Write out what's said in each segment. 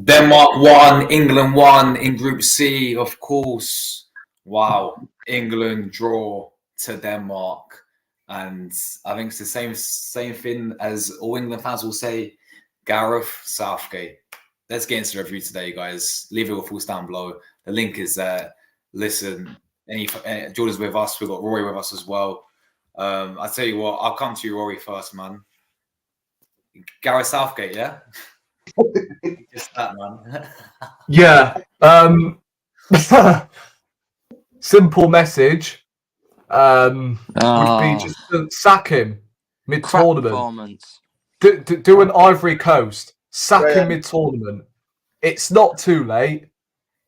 Denmark won, England won in Group C, of course. Wow, England draw to Denmark, and I think it's the same thing as all England fans will say. Gareth Southgate. Let's get into the review today, guys. Leave your thoughts down below. The link is there. Listen, Jordan's with us. We've got Rory with us as well. I tell you what, I'll come to you, Rory, first, man. Gareth Southgate, yeah. Just that, man. Yeah. Simple message. Would be just to sack him mid-tournament. Do an Ivory Coast. Sack him mid-tournament. It's not too late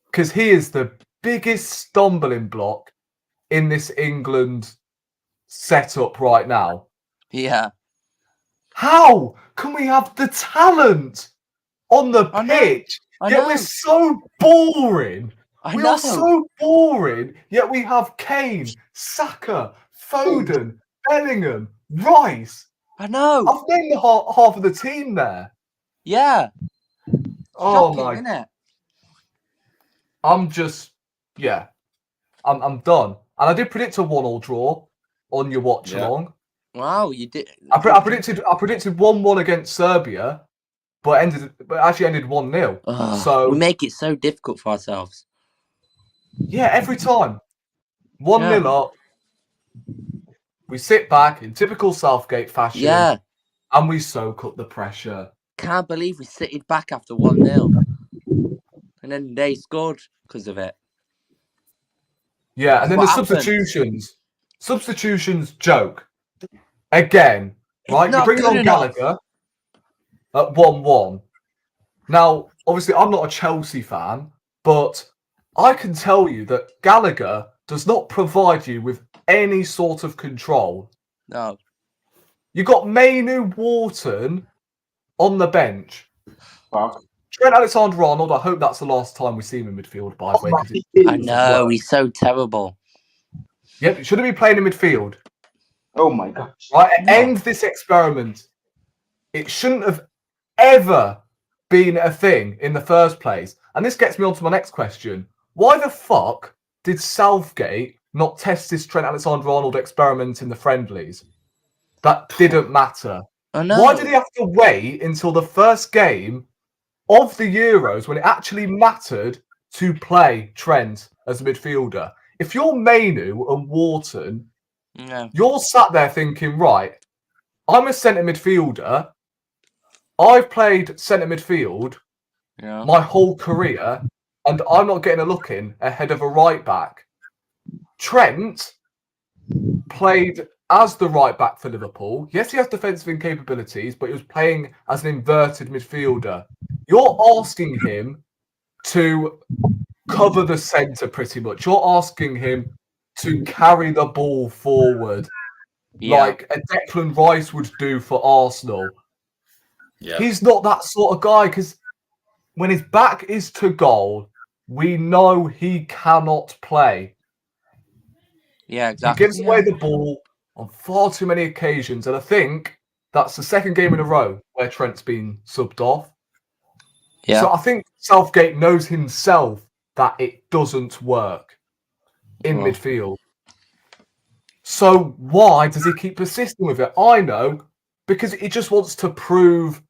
because he is the biggest stumbling block in this England setup right now. Yeah. How can we have the talent on the pitch, yet we're so boring? We are so boring, yet we have Kane, Saka, Foden, Bellingham, Rice. I know. I've named half of the team there. Yeah. Oh Shocking, my! isn't it? I'm done. And I did predict a 1-1 draw on your watch along. Wow, you did. I predicted 1-1 against Serbia, but actually ended 1-0. So we make it so difficult for ourselves. Yeah, every time 1-0 up, we sit back in typical Southgate fashion. Yeah, and we soak up the pressure. Can't believe we sitted back after 1-0, and then they scored because of it. Yeah, and then the substitutions joke. Again, right? You bring on Gallagher at 1-1. Now, obviously, I'm not a Chelsea fan, but I can tell you that Gallagher does not provide you with any sort of control. No. You got Mainu Wharton on the bench. Fuck. Trent Alexander-Arnold, I hope that's the last time we see him in midfield, by the way. I know, he's so terrible. Yep, shouldn't be playing in midfield. Oh my gosh. Right, end this experiment. It shouldn't have ever been a thing in the first place. And this gets me on to my next question. Why the fuck did Southgate not test this Trent Alexander-Arnold experiment in the friendlies? That didn't matter. I know. Why did he have to wait until the first game of the Euros when it actually mattered to play Trent as a midfielder? If you're Mainu and Wharton, you're sat there thinking, right, I'm a centre midfielder. I've played centre midfield my whole career, and I'm not getting a look in ahead of a right back. Trent played as the right back for Liverpool. Yes, he has defensive incapabilities, but he was playing as an inverted midfielder. You're asking him to cover the centre pretty much. You're asking him to carry the ball forward like a Declan Rice would do for Arsenal. Yeah. He's not that sort of guy because when his back is to goal, we know he cannot play. Yeah, exactly. He gives away the ball on far too many occasions, and I think that's the second game in a row where Trent's been subbed off. Yeah. So I think Southgate knows himself that it doesn't work in midfield. So why does he keep persisting with it? I know, because he just wants to prove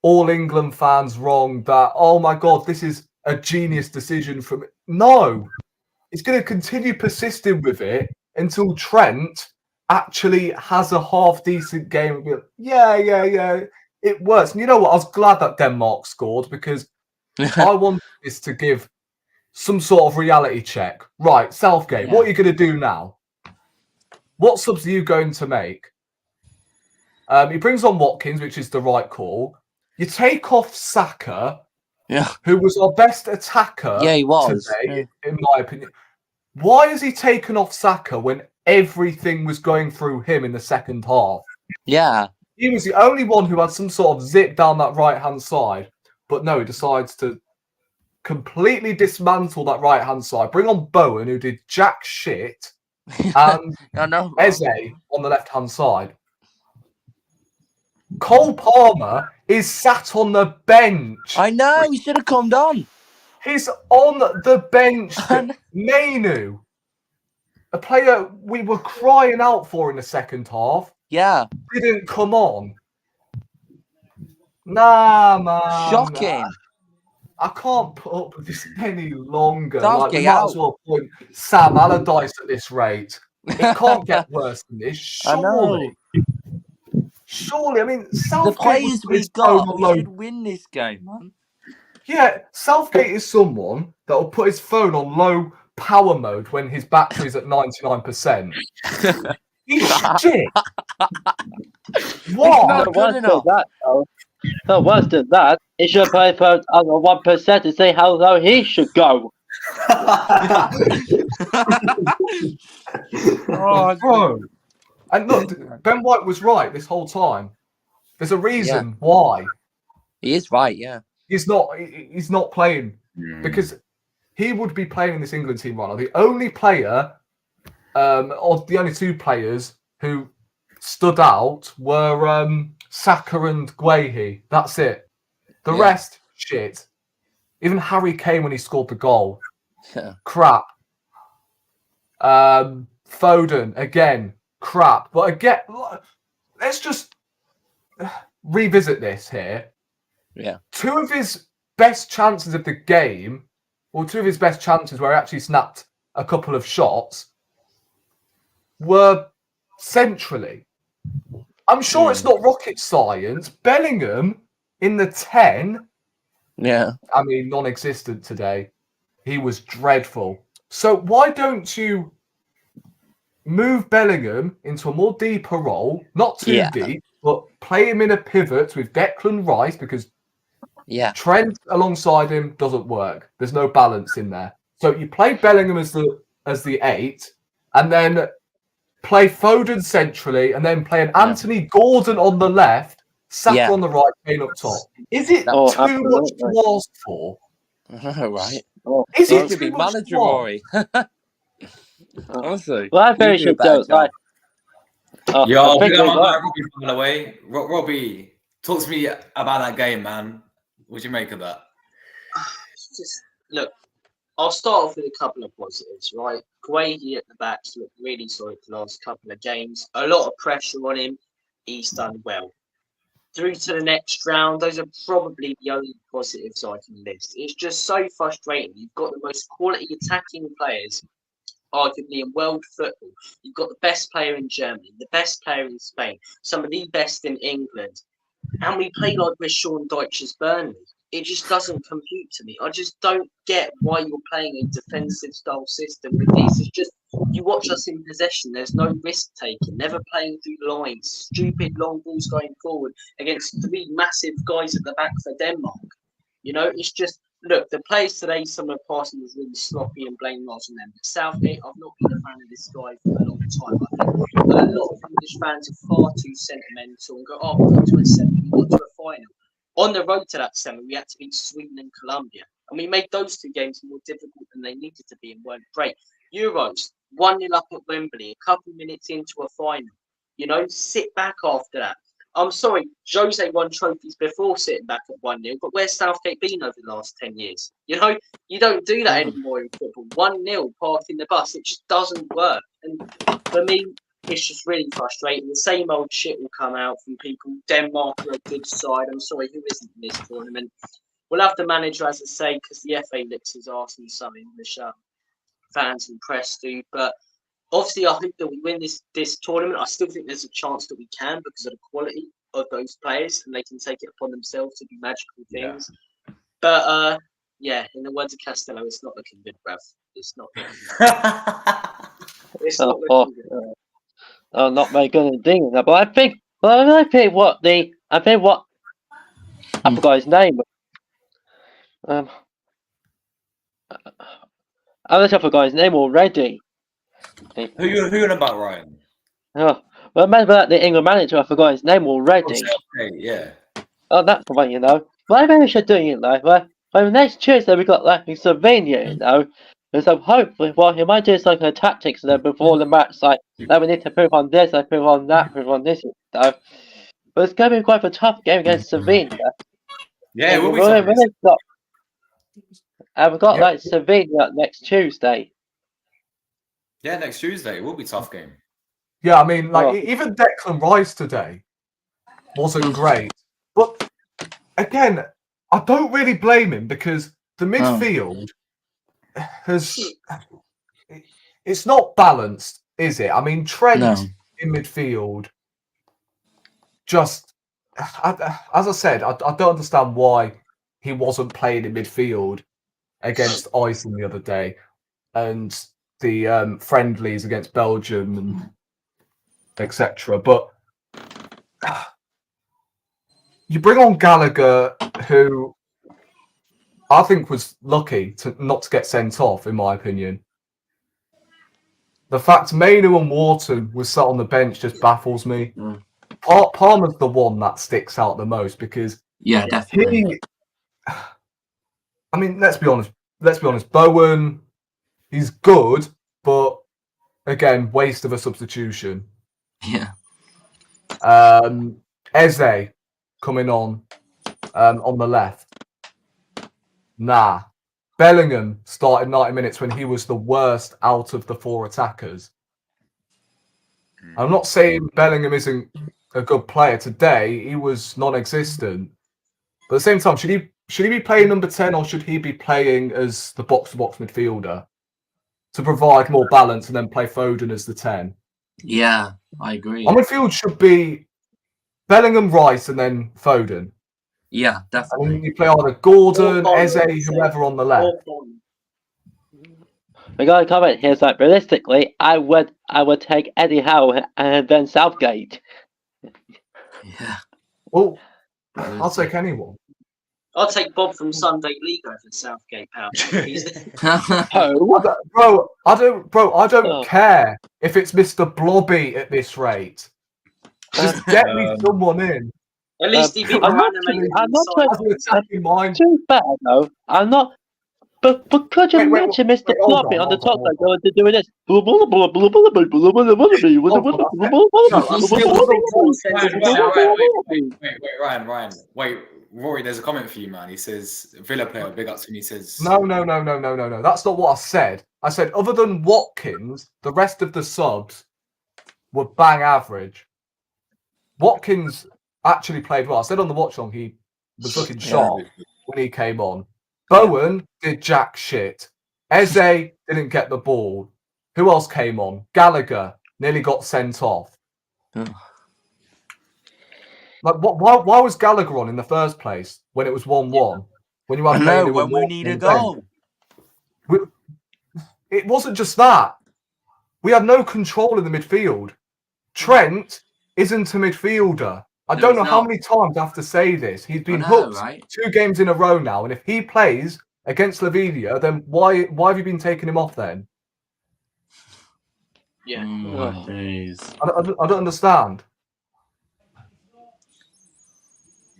all England fans wrong that, oh my God, this is a genius decision from it. No, he's going to continue persisting with it until Trent actually has a half-decent game. Yeah, it works. And you know what? I was glad that Denmark scored because I wanted this to give some sort of reality check. Right, Southgate, what are you going to do now? what subs are you going to make? He brings on Watkins, which is the right call. You take off Saka, who was our best attacker he was. today, in my opinion. Why has he taken off Saka when everything was going through him in the second half? Yeah. He was the only one who had some sort of zip down that right-hand side. But no, he decides to completely dismantle that right-hand side. Bring on Bowen, who did jack shit, and I know. Eze on the left-hand side. Cole Palmer is sat on the bench. I know. He should have come on. He's on the bench. Mainu, a player we were crying out for in the second half, didn't come on. Nah, man. Shocking. I can't put up with this any longer. Southgate we might as well point Sam Allardyce at this rate. It can't get worse than this. Surely. Surely. I mean, Southgate, the players we got, we should win this game, man. Yeah, Southgate is someone that will put his phone on low power mode when his battery's at 99%. He's shit. What? No, worse than that, he should play for under 1% to see how low he should go. Bro. And look, Ben White was right this whole time. There's a reason why. He is right, yeah. He's not playing because he would be playing in this England team right now. The only player, or the only two players who stood out were Saka and Guehi. That's it. The rest, shit. Even Harry Kane when he scored the goal. Crap. Foden, again, crap. But again, let's just revisit this here. Yeah. Two of his best chances of the game, or two of his best chances where he actually snapped a couple of shots, were centrally. I'm sure it's not rocket science. Bellingham in the 10. Yeah. I mean, non-existent today. He was dreadful. So why don't you move Bellingham into a more deeper role, not too deep, but play him in a pivot with Declan Rice, because Trent alongside him doesn't work. There's no balance in there. So you play Bellingham as the 8, and then play Foden centrally, and then play an Anthony Gordon on the left, Saka on the right, Kane up top. Is it too much to ask for? Right. Is it to too be much manager, to ask? Rory? Honestly. Well, I think he should do like. Yo, big up my man Robbie, by the way. Robbie, talk to me about that game, man. What do you make of that? Just look, I'll start off with a couple of positives, right? Guehi at the backs looked really solid the last couple of games. A lot of pressure on him. He's done well. Through to the next round, those are probably the only positives I can list. It's just so frustrating. You've got the most quality attacking players, arguably in world football. You've got the best player in Germany, the best player in Spain, some of the best in England. And we play like we're Sean Dyche's Burnley. It just doesn't compute to me. I just don't get why you're playing a defensive style system with these. It's just, you watch us in possession, there's no risk taking, never playing through the lines, stupid long balls going forward against three massive guys at the back for Denmark. You know, it's just, look, the players today, some of the passing was really sloppy and blame lies on them. But Southgate, I've not been a fan of this guy for a long time. I think a lot of English fans are far too sentimental and go, oh, we got to a semi, we got to a final. On the road to that semi, we had to beat Sweden and Colombia. And we made those two games more difficult than they needed to be and weren't great. Euros, 1-0 up at Wembley, a couple minutes into a final. You know, sit back after that. I'm sorry, Jose won trophies before sitting back at 1-0, but where's Southgate been over the last 10 years? You know, you don't do that anymore in football. 1-0, parking the bus, it just doesn't work. And for me, it's just really frustrating. The same old shit will come out from people. Denmark are a good side. I'm sorry, who isn't in this tournament? We'll have the manager, as I say, because the FA licks his arse and some English fans and press do. But obviously, I hope that we win this tournament. I still think there's a chance that we can because of the quality of those players, and they can take it upon themselves to do magical things. Yeah. But in the words of Castello, it's not looking good, bruv. It's not looking good. It's not looking good. are not very good at doing that. But I think what I forgot his name. I forgot his name already. Who you on about, Ryan? Oh, well, remember that the England manager? I forgot his name already. Southgate, yeah. Oh, that's the one, you know. Well, I think we should do it, like, well, next Tuesday we got like Slovenia, you know. And so hopefully, well, he might do like a tactics then before the match, like we need to prove on this, prove on that, prove on this, you know. But it's going to be quite a tough game against Slovenia. Yeah, it will be And tough. we've got like Slovenia next Tuesday. Yeah, next Tuesday. It will be a tough game. Yeah, I mean, like even Declan Rice today wasn't great, but again, I don't really blame him because the midfield it's not balanced, is it? I mean, Trent in midfield just, as I said, I don't understand why he wasn't playing in midfield against Iceland the other day and the friendlies against Belgium and etc. But you bring on Gallagher, who I think was lucky not to get sent off, in my opinion. The fact Mainu and Wharton was sat on the bench just baffles me. Palmer's the one that sticks out the most because definitely. I mean, let's be honest. Bowen, he's good, but again, waste of a substitution. Yeah. Eze coming on the left. Nah. Bellingham started 90 minutes when he was the worst out of the four attackers. I'm not saying Bellingham isn't a good player. Today, he was non-existent. But at the same time, should he be playing number 10 or should he be playing as the box-to-box midfielder to provide more balance and then play Foden as the 10? Yeah, I agree. Our midfield should be Bellingham, Rice, and then Foden. Yeah, definitely. And you play either Gordon, Eze, whoever on the left. We got a comment here. So realistically, I would take Eddie Howe and then Southgate. Yeah. Well, I'll take anyone. I'll take Bob from Sunday League over Southgate, pal. Oh, I don't care if it's Mr. Blobby at this rate. Just get me someone in. At least he didn't I'm not too bad though. I'm not. But could you imagine Mr. Blobby on the top like going to do this? Ryan. Wait, Rory, there's a comment for you, man. He says Villa player, big up to me. He says No. That's not what I said. I said other than Watkins, the rest of the subs were bang average. Watkins actually played well. I said on the watch long he was looking sharp when he came on. Bowen did jack shit. Eze didn't get the ball. Who else came on? Gallagher nearly got sent off. Like, why was Gallagher on in the first place when it was 1-1? When you had when we need a goal. It wasn't just that. We had no control in the midfield. Trent isn't a midfielder. I don't know how many times I have to say this. He's been hooked 2 games in a row now, and if he plays against Slovenia, then why have you been taking him off then? Yeah. I don't understand.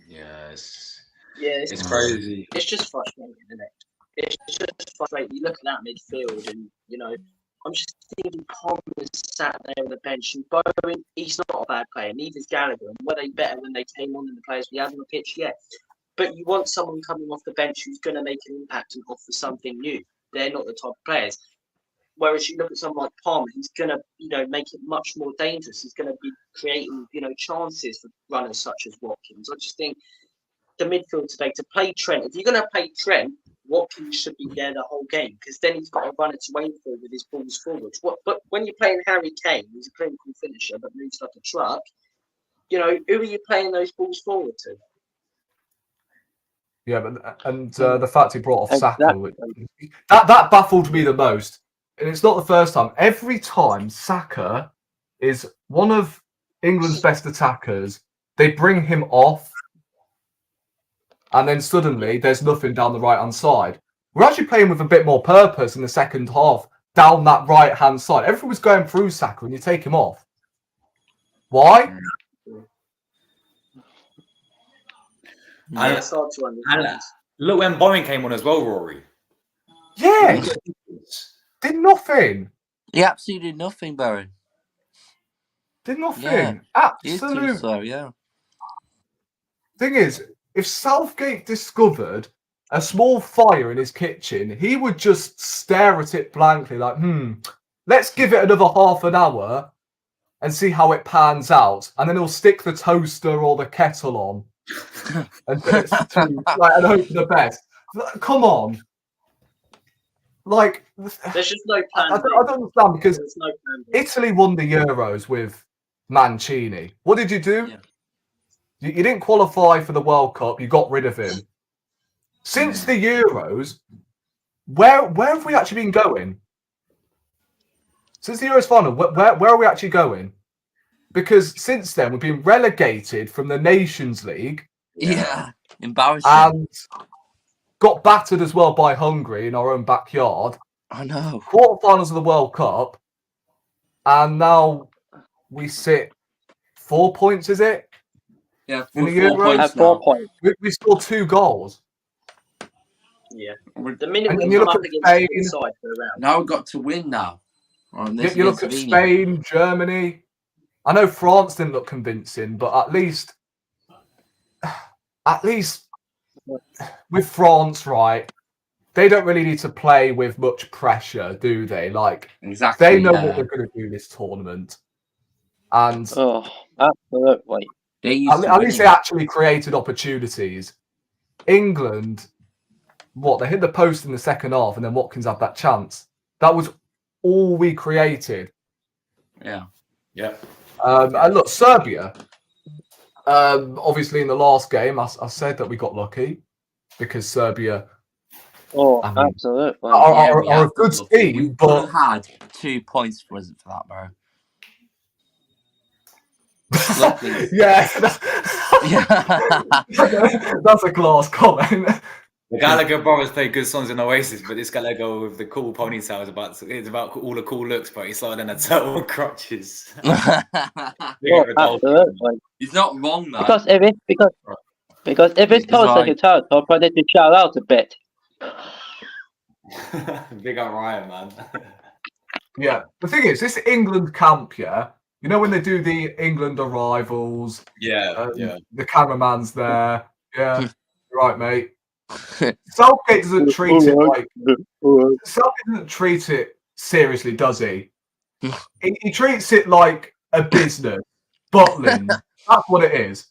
Yes. Yeah, It's crazy. It's just frustrating, isn't it? It's just frustrating. You look at that midfield, and you know, I'm just thinking Palmer's sat there on the bench, and Bowen, he's not a bad player. Neither's Gallagher. And were they better when they came on than the players we had on the pitch? Yeah. But you want someone coming off the bench who's going to make an impact and offer something new. They're not the type of players. Whereas you look at someone like Palmer, he's going to, make it much more dangerous. He's going to be creating, chances for runners such as Watkins. I just think the midfield today, to play Trent, if you're going to play Trent, Watkins should be there the whole game because then he's got to run it to aim for with his balls forward. But when you're playing Harry Kane, who's a clinical finisher but moves like a truck, who are you playing those balls forward to? Yeah, but the fact he brought off Saka, that baffled me the most. And it's not the first time. Every time Saka is one of England's best attackers. They bring him off, and then suddenly there's nothing down the right-hand side. We're actually playing with a bit more purpose in the second half down that right-hand side. Everything was going through Saka, and you take him off. Why? Yeah, it's hard to understand. Look when Bowen came on as well, Rory. Yeah, did nothing. He absolutely did nothing, Barry. Did nothing. Yeah. He is too Absolute. slow, yeah. Thing is, if Southgate discovered a small fire in his kitchen, he would just stare at it blankly, like, let's give it another half an hour and see how it pans out. And then he'll stick the toaster or the kettle on and hope for the best. Come on. Like, There's just no plan. I don't understand, because There's no plan B. Italy won the Euros with Mancini. What did you do? Yeah. You didn't qualify for the World Cup. You got rid of him. Since the Euros, where have we actually been going? Since the Euros final, where are we actually going? Because since then, we've been relegated from the Nations League. Yeah. Embarrassing. And got battered as well by Hungary in our own backyard. I know. Quarterfinals of the World Cup. And now we sit 4 points, is it? Yeah, In the 4 Euros? points At 4 now. points. We scored 2 goals. Yeah. The minute And we you come look up at against Spain. the side for a round. Now we've got to win now. You look at Spain, Germany. I know France didn't look convincing, but at least with France, right, they don't really need to play with much pressure, do they? Like, Exactly. they know what they're going to do this tournament. And Oh, absolutely. at least they actually created opportunities. England, they hit the post in the second half, and then Watkins had that chance. That was all we created. Yeah. Yeah. And look, Serbia. Obviously, in the last game, I said that we got lucky because Serbia Oh, I mean, absolutely. are a good team, we but had 2 points for us for that, bro. Luckily. yeah, Yeah. that's a class comment. The Gallagher brothers play good songs in Oasis, but this Gallagher with the cool ponytail is about all the cool looks, but he's started in a turtle and crutches. Oh, absolutely. He's not wrong, though. Because if it's He's close like right. a turtle, I need to shout out a bit. Big up Ryan, man. Yeah, the thing is, this England camp, yeah, you know when they do the England arrivals, Yeah. the cameraman's there, yeah, right, mate. Southgate doesn't treat it like Southgate doesn't treat it seriously, does he? He treats it like a business. Butlins. That's what it is.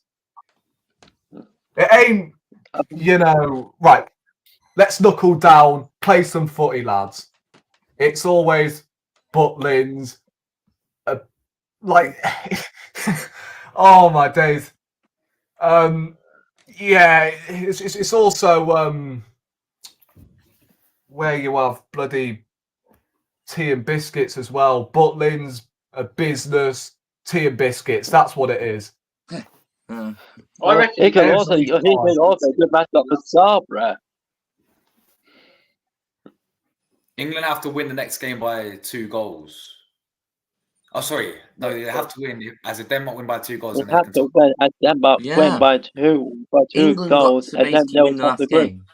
It ain't, right. Let's knuckle down, play some footy, lads. It's always Butlins. Oh my days. Yeah, it's also where you have bloody tea and biscuits as well. Butlins, a business, tea and biscuits. That's what it is. I reckon He can also do a match up for Sabra. England have to win the next game by 2 goals. Oh, sorry. No, they have to win. As if Denmark win by 2 goals. They And have to win, and Denmark win by two England goals, got to and then basically they'll win the top last the group. game.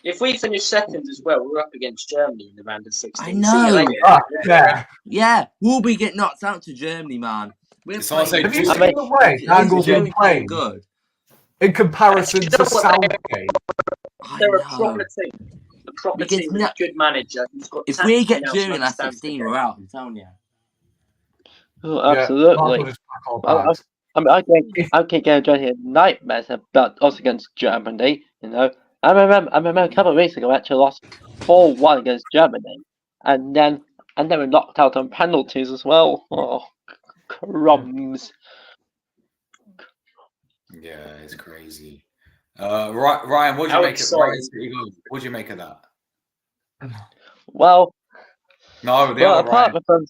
if we finish second as well, we're up against Germany in the round of 16. I See you know. later. Yeah. Yeah, we'll be getting knocked out to Germany, man. We're Someone playing- say- Have you I seen mean, the way Angle's Germany been playing good. in comparison You to know what, Southgate? They're a I know. proper team. A proper Because team with a good manager who's got If we get tactics now to Germany last understand 16, the we're game. out. I'm telling you. Oh, Yeah, absolutely. might as well just pack our bags. I can get Germany nightmares about us against Germany. I remember a couple of weeks ago we actually lost 4-1 against Germany, and then we were knocked out on penalties as well. Oh, crumbs! Yeah, it's crazy. Ryan, what do you How make of exciting. What do you make of that? Well, No, apart from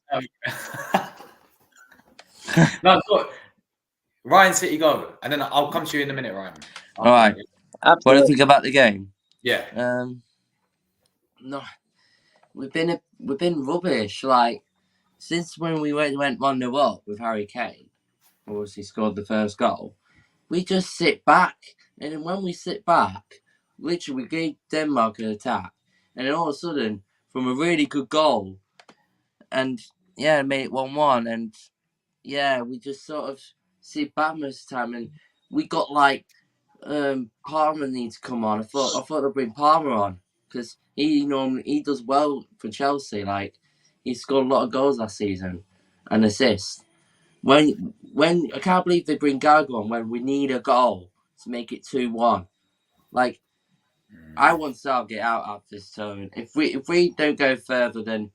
No, go. Ryan City go, and then I'll come to you in a minute, Ryan. All right. What do you Absolutely. think about the game? Yeah. No, we've been rubbish. Like since when we went 1-0 up with Harry Kane, obviously scored the first goal. We just sit back, and then when we sit back, literally we gave Denmark an attack, and then all of a sudden, from a really good goal, and made it 1-1, and we just sort of sit back most of the time, and we got like Palmer needs to come on. I thought they'd bring Palmer on because he does well for Chelsea. Like he scored a lot of goals last season and assists. When I can't believe they bring Gago on when we need a goal to make it 2-1. Like I want Southgate out after this tournament. If we don't go further than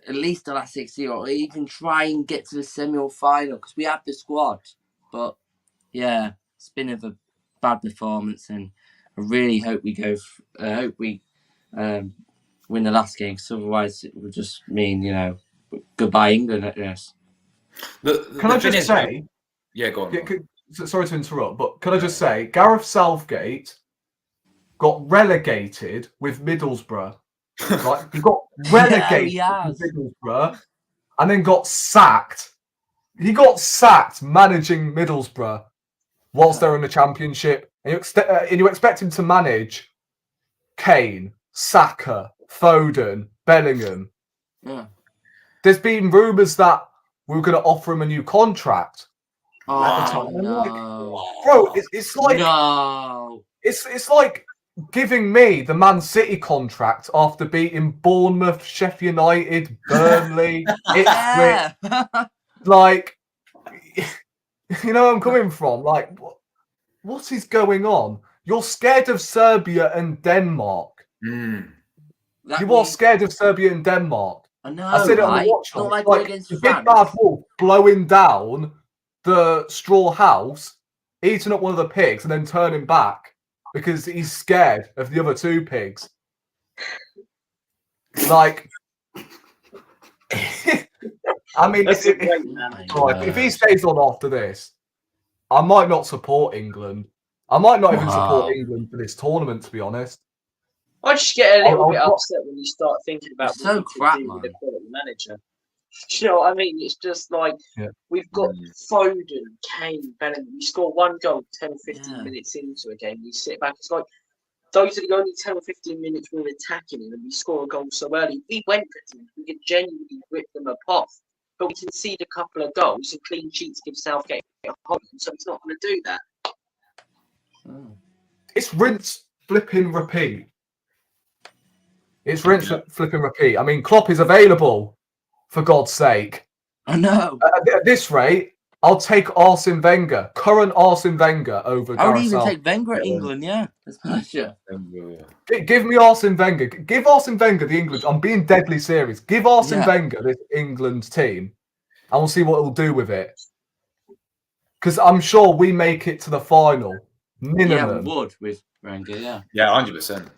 at least the last 60 or even try and get to the semi-final because we have the squad, but it's been a bad performance, and I really hope we win the last game. Because otherwise, it would just mean goodbye England at this. Can I just say? Yeah, go on. Sorry to interrupt, but can I just say, Gareth Southgate got relegated with Middlesbrough. Like he got relegated with Middlesbrough, and then got sacked. He got sacked managing Middlesbrough whilst they're in the Championship, and you expect him to manage Kane, Saka, Foden, Bellingham. Yeah. There's been rumours that we were going to offer him a new contract. Oh, no. Bro, it's like no. It's like giving me the Man City contract after beating Bournemouth, Sheffield United, Burnley, Ipswich. Like, you know where I'm coming from? Like, what is going on? You're scared of Serbia and Denmark. You are scared of Serbia and Denmark. I know. I said it on the watch. Not like against the France. big bad wolf blowing down the straw house, eating up one of the pigs, and then turning back because he's scared of the other two pigs. Like, I mean, if he stays on after this, I might not support England. I might not even support England for this tournament, to be honest. I just get a little bit upset when you start thinking about what so crap, man. With a quality manager. Do you know what I mean? It's just like we've got Foden, Kane, Bellingham. We score one goal 10 or 15 minutes into a game. We sit back. It's like those are the only 10 or 15 minutes we're attacking him, and we score a goal so early. If we went for them, we could genuinely rip them apart. But we concede a couple of goals and clean sheets give Southgate a home, so he's not going to do that. It's rinse, flipping, repeat. It's rinse, flipping, repeat. I mean, Klopp is available, for God's sake. I know. At this rate, I'll take Arsene Wenger, current Arsene Wenger, over Gareth I would even Southgate. take Wenger at England, Give me Arsene Wenger. Give Arsene Wenger the England. I'm being deadly serious. Give Arsene Wenger this England team, and we'll see what he'll do with it. Because I'm sure we make it to the final. Minimum. Yeah, we would with Wenger, Yeah, 100%.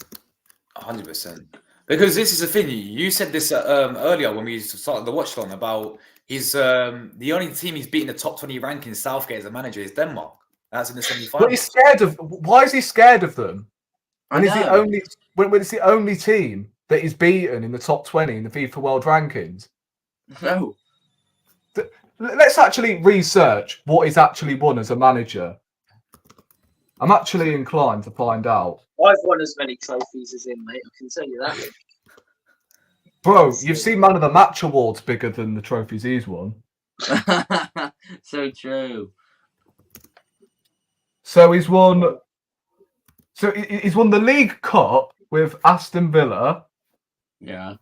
100%. Because this is the thing. You said this earlier when we started the watch-along about his the only team he's beaten the top 20 rankings Southgate as a manager is Denmark. That's in the semi-final. But he's scared of. Why is he scared of them? When it's the only team that he's beaten in the top 20 in the FIFA World Rankings. No. Let's actually research what he's actually won as a manager. I'm actually inclined to find out. I've won as many trophies as him, mate. I can tell you that. Bro, you've seen Man of the Match awards bigger than the trophies he's won. So true. So he's won. So he's won the League Cup with Aston Villa. Yeah.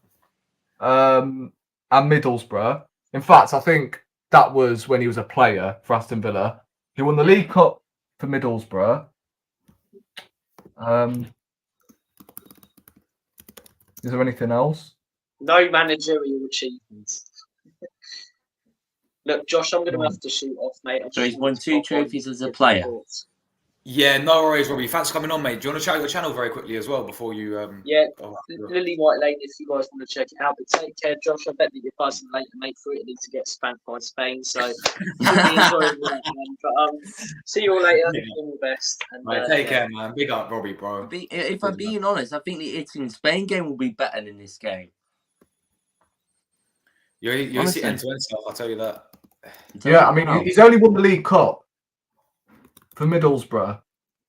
And Middlesbrough. In fact, I think that was when he was a player for Aston Villa. He won the League Cup for Middlesbrough. Is there anything else? No managerial achievements. Look, Josh, I'm going to have to shoot off, mate. So he's won 2 trophies as a player. Yeah, no worries, Robbie. Thanks for coming on, mate. Do you want to shout out your channel very quickly as well before you? Yeah, oh, Lily White Lane, if you guys want to check it out. But take care, Josh. I bet that you're buzzing later, mate, for Italy to get spanked by Spain. So should be enjoying that. But see you all later. Yeah. All the best. And Mate, take care, man. Big up, Robbie, bro. If I'm being honest, I think the Italy and Spain game will be better than this game. You'll see end-to-end stuff, I'll tell you that. Yeah, I mean, he's only won the League Cup for Middlesbrough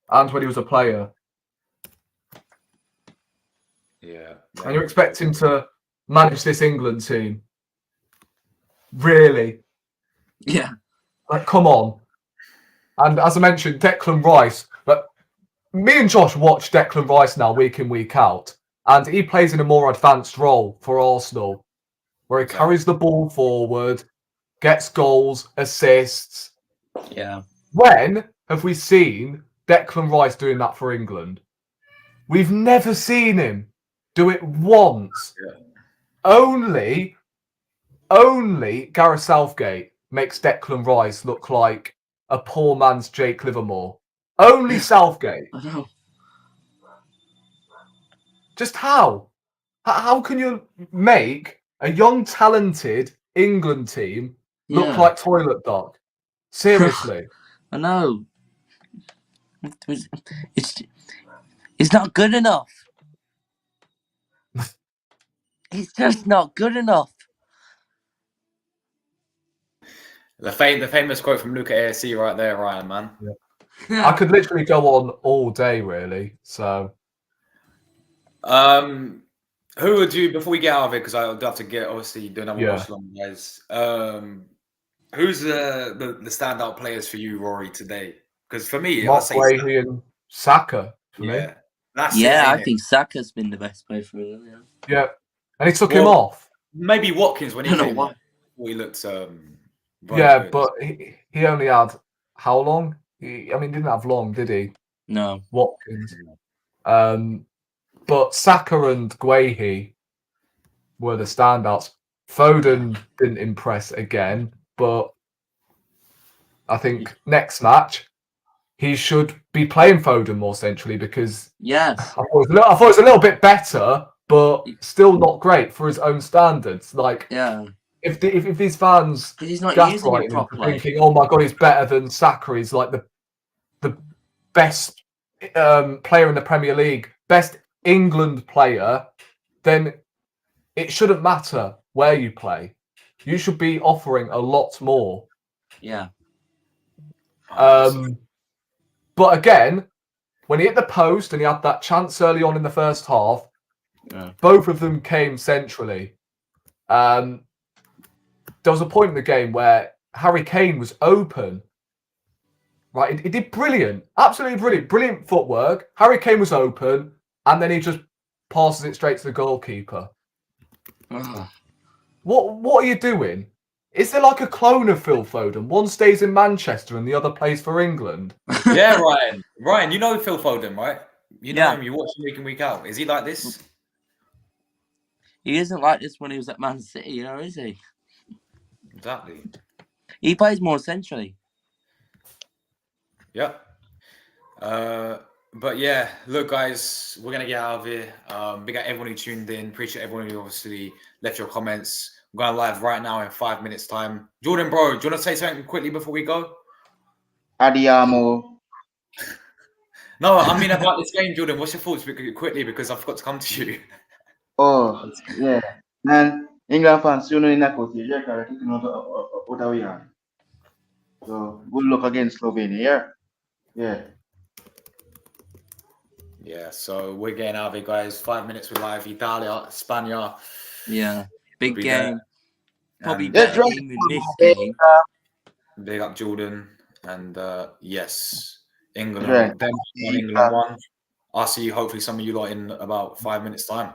and when he was a player. Yeah. And you expect him to manage this England team? Really? Yeah. Like, come on. And as I mentioned, Declan Rice. But me and Josh watch Declan Rice now week in, week out. And he plays in a more advanced role for Arsenal, where he carries the ball forward, gets goals, assists. Yeah. When have we seen Declan Rice doing that for England? We've never seen him do it once. Yeah. Only Gareth Southgate makes Declan Rice look like a poor man's Jake Livermore. Only Southgate. I know. Just how? How can you make a young, talented England team look like toilet dog? Seriously. I know. It's not good enough. It's just not good enough. The famous quote from Luca ASC right there, Ryan, man. Yeah. I could literally go on all day, really. So, who would you, before we get out of it, because I'll have to get, obviously, do another watch along, guys. Who's the standout players for you, Rory, today? Because for me, I'll say Guehi and Saka for me. I think Saka's been the best player for him. Yeah. And he took him off. Maybe Watkins when he came why. he looked yeah, good. but he only had how long? He didn't have long, did he? No. Watkins. But Saka and Guehi were the standouts. Foden didn't impress again, but I think next match he should be playing Foden more centrally because I thought it was a little bit better, but still not great for his own standards. Like, if his fans he's not using it properly, thinking, "Oh my god, he's better than Saka. He's like the best player in the Premier League, best England player," then it shouldn't matter where you play. You should be offering a lot more. Yeah. But again, when he hit the post and he had that chance early on in the first half, both of them came centrally. There was a point in the game where Harry Kane was open. Right, he did brilliant, absolutely brilliant footwork. Harry Kane was open, and then he just passes it straight to the goalkeeper. What are you doing? Is there like a clone of Phil Foden? One stays in Manchester and the other plays for England. Yeah, Ryan. Ryan, you know Phil Foden, right? You know him. You watch him week in, week out. Is he like this? He isn't like this when he was at Man City, is he? Exactly. He plays more centrally. Yeah. But yeah, look, guys, we're gonna get out of here. Big up everyone who tuned in. Appreciate everyone who obviously left your comments. I'm going live right now in 5 minutes' time. Jordan, bro, do you want to say something quickly before we go? Adiamo. No, I mean about this game, Jordan. What's your thoughts quickly because I forgot to come to you. Oh, yeah. Man, England fans, you know, in that position, you're taking out away. So, good luck against Slovenia. Yeah. Yeah, so we're getting out of it, guys. 5 minutes with live. Italia, Spania. Yeah, big Be game. there. Probably And better game than this game. big up Jordan. And yes, England, Right. Denmark won, England won. I'll see hopefully some of you lot in about 5 minutes' time.